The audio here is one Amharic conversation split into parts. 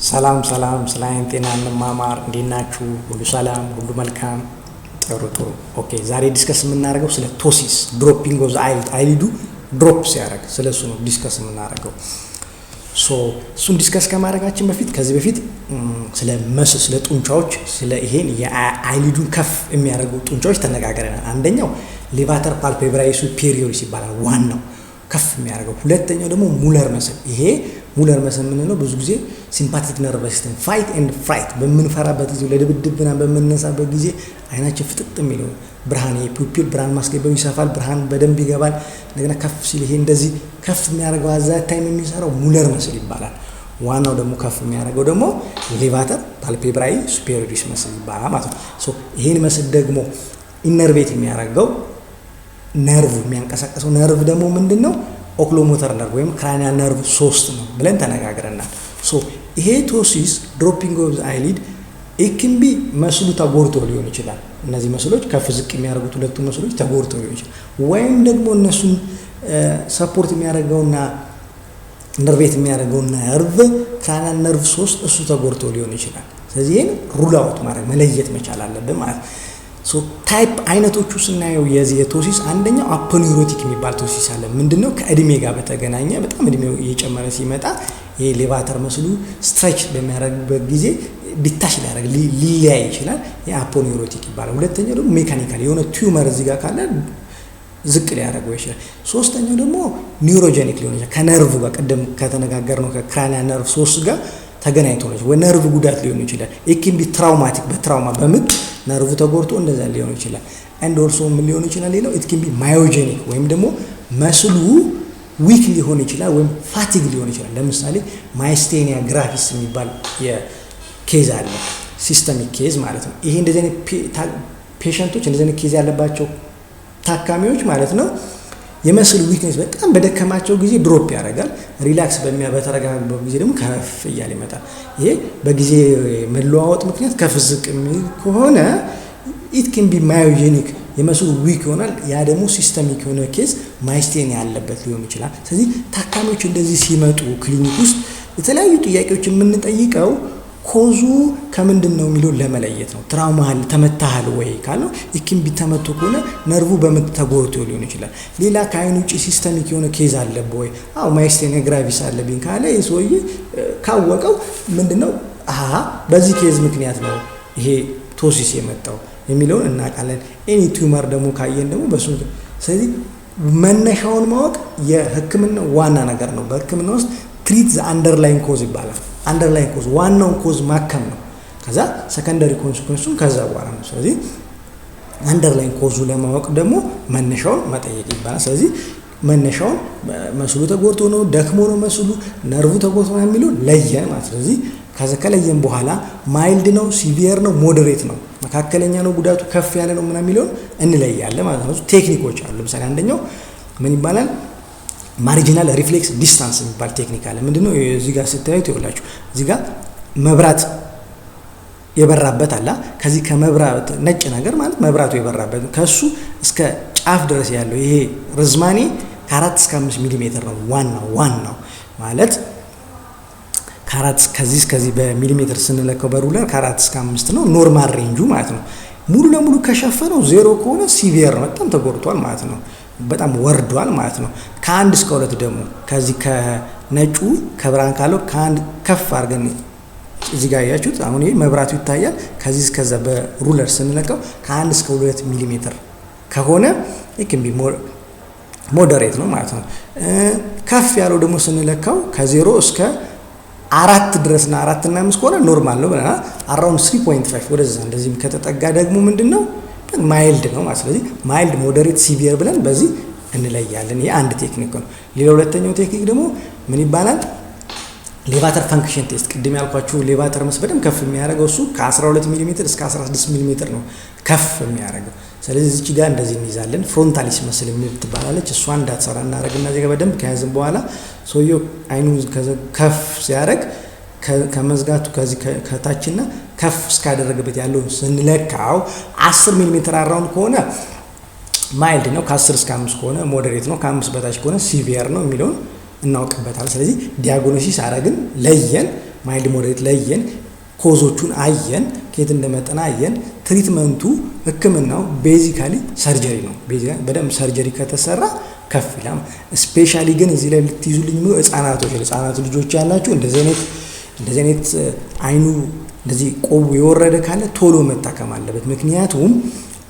ሰላም ስለ አይን ጤና እንማማር። እንዴት ናችሁ? ሁሉ ሰላም፣ ሁሉ መልካም፣ ጥሩ። ኦኬ፣ ዛሬ ዲስከስ የምናደርገው ስለ ቶሲስ ድሮፒንግ ኦፍ አይሊዱ ድሮፕ ሲያደርግ ስለሱ ነው ዲስከስ የምናደርገው። እሱን ዲስከስ ከማድረጋችን በፊት ከዚህ በፊት ስለ ጡንቻዎች ስለ ይሄን የአይሊዱን ከፍ የሚያደርጉ ጡንቻዎች ተነጋግረናል። አንደኛው ሌቫተር ፓልፔብራይ ሱፔሪዮሪስ ይባላል፣ ዋናው ከፍ የሚያደርገው። ሁለተኛው ደግሞ ሙለር መስል። ይሄ ሙለር መስል የምንለው ብዙ ጊዜ ሲምፓቲክ ነርቭ ሲስተም ፋይት ኤንድ ፍራይት በምንፈራበት ጊዜ ለድብድብና በምንነሳበት ጊዜ አይናችን ፍጥጥ የሚለው ብርሃን የፒፒል ብርሃን ማስገቢያው ይሰፋል፣ ብርሃን በደንብ ይገባል። እንደገና ከፍ ሲል ይሄ እንደዚህ ከፍ የሚያደርገው አዛ ታይም የሚሰራው ሙለር መስል ይባላል። ዋናው ደግሞ ከፍ የሚያደርገው ደግሞ ሌቫተር ፓልፔብራይ ሱፔሪዮሪስ መስል ይባላል ማለት ነው። ይሄን መስል ደግሞ ኢነርቬት የሚያደርገው ነርቭ የሚያንቀሳቀሰው ነርቭ ደግሞ ምንድነው? ኦክሎሞተር ነርቭ ወይም ክራኒያል ነርቭ 3 ነው ብለን ተነጋግረናል። ይሄ ቶሲስ ድሮፒንግ ኦፍ ዘ አይሊድ ኢክምቢ መስሉ ተጎድቶ ሊሆን ይችላል። እነዚህ መስሎች ከፍ ዝቅ የሚያደርጉት ሁለቱ መስሎች ተጎድቶ ሊሆን ይችላል። ወይም ደግሞ እነሱን ሰፖርት የሚያደርገውና ነርቬት የሚያደርገው ነርቭ ክራኒያል ነርቭ 3 እሱ ተጎድቶ ሊሆን ይችላል። ስለዚህ ይሄን ሩል አውት ማድረግ መለየት መቻል አለብን ማለት ነው። ታይፕ አይነቶቹ ስናየው የዚህ የቶሲስ አንደኛው አፖኒውሮቲክ የሚባል ቶሲስ አለ። ምንድነው? ከእድሜ ጋር በተገናኘ በጣም እድሜው እየጨመረ ሲመጣ ይሄ ሌቫተር መስሉ ስትሬች በሚያደርግበት ጊዜ ዲታች ሊያደርግ ሊለያይ ይችላል። ይሄ አፖኒውሮቲክ ይባላል። ሁለተኛው ደግሞ ሜካኒካል የሆነ ቲዩመር እዚህ ጋር ካለ ዝቅ ሊያደርገው ይችላል። ሶስተኛው ደግሞ ኒውሮጀኒክ ሊሆን ይችላል። ከነርቭ ጋር ቅድም ከተነጋገርነው ከክራኒያል ነርቭ 3 ጋር ተገናኝቶ ነው ወይ ነርቭ ጉዳት ሊሆን ይችላል። ኢኪምቢ ትራውማቲክ በትራውማ በምጥ ነርቭ ተጎድቶ እንደዛ ሊሆን ይችላል። አንድ ኦልሶ ምን ሊሆን ይችላል? ሌላው ኢት ካን ቢ ማዮጀኒክ ወይም ደግሞ መስሉ ዊክ ሊሆን ይችላል ወይም ፋቲግ ሊሆን ይችላል። ለምሳሌ ማይስቴኒያ ግራቪስ የሚባል የኬዝ አለ፣ ሲስተሚክ ኬዝ ማለት ነው። ይሄ እንደዚህ አይነት ፔሸንቶች እንደዚህ አይነት ኬዝ ያለባቸው ታካሚዎች ማለት ነው የመስል ዊክነስ በጣም በደከማቸው ጊዜ ድሮፕ ያደርጋል። ሪላክስ በተረጋጋበት ጊዜ ደግሞ ከፍ እያለ ይመጣል። ይሄ በጊዜ መለዋወጥ ምክንያት ከፍ ዝቅ የሚል ከሆነ ኢት ካን ቢ ማዮጀኒክ የመስሉ ዊክ ይሆናል። ያ ደግሞ ሲስተሚክ የሆነ ኬዝ ማይስቴኒያ ያለበት ሊሆን ይችላል። ስለዚህ ታካሚዎች እንደዚህ ሲመጡ ክሊኒክ ውስጥ የተለያዩ ጥያቄዎች የምንጠይቀው ኮዙ ከምንድን ነው የሚለው ለመለየት ነው። ትራውማል ተመታሃል ወይ ካለው ኢኪም ቢተመቱ ከሆነ ነርቭ በምት ተጎድቶ ሊሆን ይችላል። ሌላ ከአይን ውጪ ሲስተሚክ የሆነ ኬዝ አለበት ወይ? ማይስቴኒያ ግራቪስ አለብኝ ካለ የሰውዬ ካወቀው ምንድነው በዚህ ኬዝ ምክንያት ነው ይሄ ቶሲስ የመጣው የሚለውን እናውቃለን። ኤኒ ቲዩመር ደግሞ ካየን ደግሞ በሱ ስለዚህ መነሻውን ማወቅ የሕክምና ዋና ነገር ነው። በሕክምና ውስጥ ትሪት ዘ አንደርላይን ኮዝ ይባላል። አንደርላይን ኮዝ ዋናውን ኮዝ ማከም ነው። ከዛ ሰከንደሪ ኮንሲኩዌንሱን ከዛ በኋላ ነው። ስለዚህ አንደርላይን ኮዙ ለማወቅ ደግሞ መነሻውን መጠየቅ ይባላል። ስለዚህ መነሻውን መስሉ ተጎድቶ ነው፣ ደክሞ ነው መስሉ፣ ነርቭ ተጎድቶ ነው የሚለው ለየን ማለት። ስለዚህ ከዛ ከለየን በኋላ ማይልድ ነው፣ ሲቪየር ነው፣ ሞዴሬት ነው፣ መካከለኛ ነው፣ ጉዳቱ ከፍ ያለ ነው ምናምን የሚለውን እንለያለን ማለት ነው። ቴክኒኮች አሉ። ለምሳሌ አንደኛው ምን ይባላል? ማርጂናል ሪፍሌክስ ዲስታንስ የሚባል ቴክኒክ አለ። ምንድነው? እዚህ ጋር ስታዩት ይኸውላችሁ እዚህ ጋር መብራት የበራበት አለ። ከዚህ ከመብራት ነጭ ነገር ማለት መብራቱ የበራበት ከሱ እስከ ጫፍ ድረስ ያለው ይሄ ርዝማኔ ከ4 እስከ 5 ሚሊ ሜትር ነው። ዋናው ማለት ከዚህ በሚሊሜትር ስንለካው በሩለር ከ4 እስከ 5 ነው ኖርማል ሬንጁ ማለት ነው። ሙሉ ለሙሉ ከሸፈነው 0 ከሆነ ሲቪየር ነው፣ በጣም ተጎድቷል ማለት ነው፣ በጣም ወርዷል ማለት ነው። ከ1 እስከ 2 ደግሞ ከዚህ ከነጩ ከብርሃን ካለው ከ1 ከፍ አድርገን እዚህ ጋር ያያችሁት አሁን ይሄ መብራቱ ይታያል። ከዚህ እስከዛ በሩለር ስንለካው ከ1 እስከ 2 ሚሊ ሜትር ከሆነ ኢክም ቢ ሞዴሬት ነው ማለት ነው። ከፍ ያለው ደግሞ ስንለካው ከ0 እስከ 4 ድረስና 4 እና 5 ከሆነ ኖርማል ነው ብለናል። አራውንድ 3.5 ወደዛ እንደዚህ ከተጠጋ ደግሞ ምንድነው ማይልድ ነው ማለት። ስለዚህ ማይልድ፣ ሞዴሬት፣ ሲቪየር ብለን በዚህ እንለያለን። ይሄ አንድ ቴክኒክ ነው። ሌላ ሁለተኛው ቴክኒክ ደግሞ ምን ይባላል? ሌቫተር ፈንክሽን ቴስት። ቅድም ያልኳችሁ ሌቫተር መስል በደንብ ከፍ የሚያደርገው እሱ ከ12 ሚሊ ሜትር እስከ 16 ሚሊ ሜትር ነው ከፍ የሚያደርገው። ስለዚህ እዚህ ጋር እንደዚህ እንይዛለን። ፍሮንታሊስ መስል የሚል ትባላለች። እሷ እንዳትሰራ እናደርግና እዚህ ጋር በደንብ ከያዝን በኋላ ሰውየው አይኑን ከፍ ሲያደርግ ከመዝጋቱ ከዚህ ከታችና ከፍ እስካደረገበት ያለው ስንለካው 10 ሚሊ ሜትር አራውንድ ከሆነ ማይልድ ነው፣ ከ10 እስከ 5 ከሆነ ሞዴሬት ነው፣ ከ5 በታች ከሆነ ሲቪየር ነው የሚለውን እናውቅበታል። ስለዚህ ዲያግኖሲስ አረግን ለየን ማይልድ ሞዴሬት ለየን፣ ኮዞቹን አየን፣ ከየት እንደመጠና አየን። ትሪትመንቱ ህክምናው ቤዚካሊ ሰርጀሪ ነው። በደንብ ሰርጀሪ ከተሰራ ከፍ ይላል። ስፔሻሊ ግን እዚህ ላይ ልትይዙልኝ ነው ህፃናት ልጆች ያላችሁ እንደዚህ አይነት አይኑ እንደዚህ ቆቡ የወረደ ካለ ቶሎ መታከም አለበት። ምክንያቱም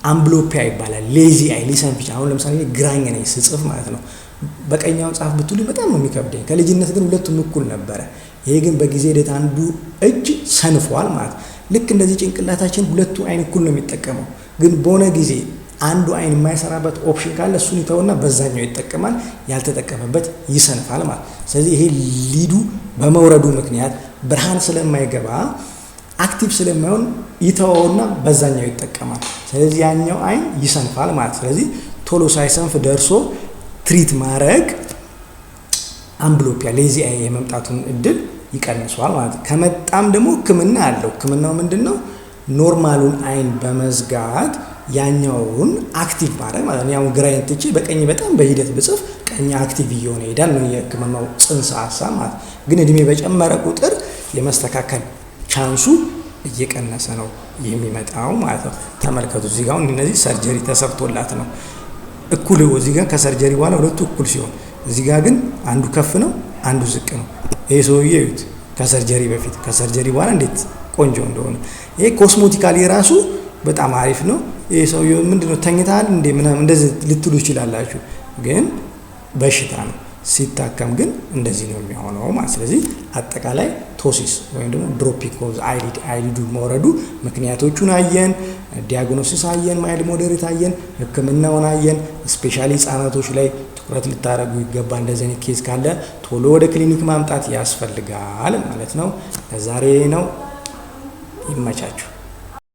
አምብሎፒያ ይባላል። ሌዚ አይ ሊሰን ብቻ። አሁን ለምሳሌ ግራኝ ነኝ ስጽፍ ማለት ነው፣ በቀኛው ጻፍ ብትሉኝ በጣም ነው የሚከብደኝ። ከልጅነት ግን ሁለቱም እኩል ነበረ። ይሄ ግን በጊዜ ሂደት አንዱ እጅ ሰንፏል ማለት። ልክ እንደዚህ ጭንቅላታችን ሁለቱ አይን እኩል ነው የሚጠቀመው፣ ግን በሆነ ጊዜ አንዱ አይን የማይሰራበት ኦፕሽን ካለ እሱን ይተውና በዛኛው ይጠቀማል፣ ያልተጠቀመበት ይሰንፋል ማለት። ስለዚህ ይሄ ሊዱ በመውረዱ ምክንያት ብርሃን ስለማይገባ አክቲቭ ስለማይሆን ይተወውና በዛኛው ይጠቀማል። ስለዚህ ያኛው አይን ይሰንፋል ማለት። ስለዚህ ቶሎ ሳይሰንፍ ደርሶ ትሪት ማድረግ አምብሎፒያ ሌዚ አይ የመምጣቱን እድል ይቀንሷል ማለት። ከመጣም ደግሞ ህክምና አለው። ህክምናው ምንድነው? ኖርማሉን አይን በመዝጋት ያኛውን አክቲቭ ማድረግ ማለት ነው። ያው ግራዬን ትቼ በቀኝ በጣም በሂደት ብጽፍ ቀኝ አክቲቭ እየሆነ ይሄዳል ነው የህክምናው ጽንሰ ሐሳብ ማለት። ግን እድሜ በጨመረ ቁጥር የመስተካከል ቻንሱ እየቀነሰ ነው የሚመጣው ማለት ነው። ተመልከቱ እዚህ ጋር እነዚህ ሰርጀሪ ተሰርቶላት ነው እኩል። እዚህ ጋር ከሰርጀሪ በኋላ ሁለቱ እኩል ሲሆን እዚህ ጋር ግን አንዱ ከፍ ነው አንዱ ዝቅ ነው። ይሄ ሰውዬ እዩት ከሰርጀሪ በፊት ከሰርጀሪ በኋላ እንዴት ቆንጆ እንደሆነ። ይሄ ኮስሞቲካሊ ራሱ በጣም አሪፍ ነው። ይሄ ሰውዬ ምንድነው ተኝታል እንዴ ምናምን እንደዚህ ልትሉ ይችላላችሁ፣ ግን በሽታ ነው። ሲታከም ግን እንደዚህ ነው የሚሆነው ማለት። ስለዚህ አጠቃላይ ቶሲስ ወይም ደግሞ ድሮፒንግ ኦፍ ዘ አይሊዱ መውረዱ ምክንያቶቹን አየን፣ ዲያግኖሲስ አየን፣ ማይልድ ሞዴሬት አየን፣ ህክምናውን አየን። ስፔሻሊ ህጻናቶች ላይ ትኩረት ልታደርጉ ይገባል። እንደዚህ አይነት ኬዝ ካለ ቶሎ ወደ ክሊኒክ ማምጣት ያስፈልጋል ማለት ነው። ለዛሬ ነው። ይመቻችሁ።